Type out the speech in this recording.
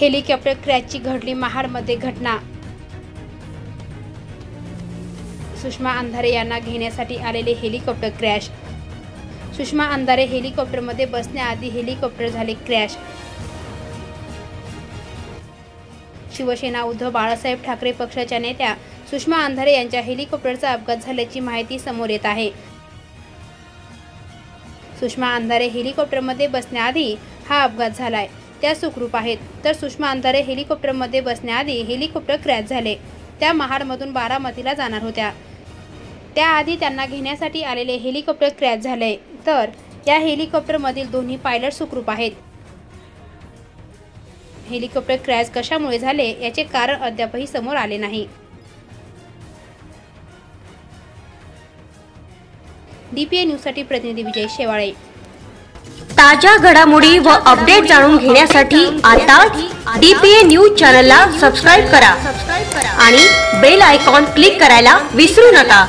Helicopter क्रॅशची घडली महाडमध्ये घटना। सुषमा अंधारे यांना घेण्यासाठी आलेले helicopter crash. Sushma Andhare हेलिकॉप्टरमध्ये बसण्याआधी helicopter झाले क्रॅश। शिवसेना उद्धव बाळासाहेब ठाकरे पक्षाच्या नेत्या सुषमा अंधारे यांच्या हेलिकॉप्टरचा अपघात झाल्याची माहिती समोर येत आहे। सुषमा अंधारे हेलिकॉप्टरमध्ये बसण्याआधी हा अपघात झालाय, त्या सुखरूप आहेत, तर सुषमा अंधारे हेलिकॉप्टरमध्ये बसण्याआधी हेलिकॉप्टर क्रॅश झाले। त्या महाडमधून बारामतीला जाणार होत्या, त्याआधी त्यांना घेण्यासाठी आलेले हेलिकॉप्टर क्रॅश झाले, तर या हेलिकॉप्टरमधील दोन्ही पायलट सुखरूप आहेत। हेलिकॉप्टर क्रॅश कशामुळे झाले याचे कारण अद्यापही समोर आले नाही। DPA न्यूजसाठी प्रतिनिधी विजय शेवाळे। ताज्या घडामोडी व अपडेट जाणून घेण्यासाठी आता DPA न्यूज चॅनलला सबस्क्राइब करा आणि बेल आयकॉन क्लिक करायला विसरू नका।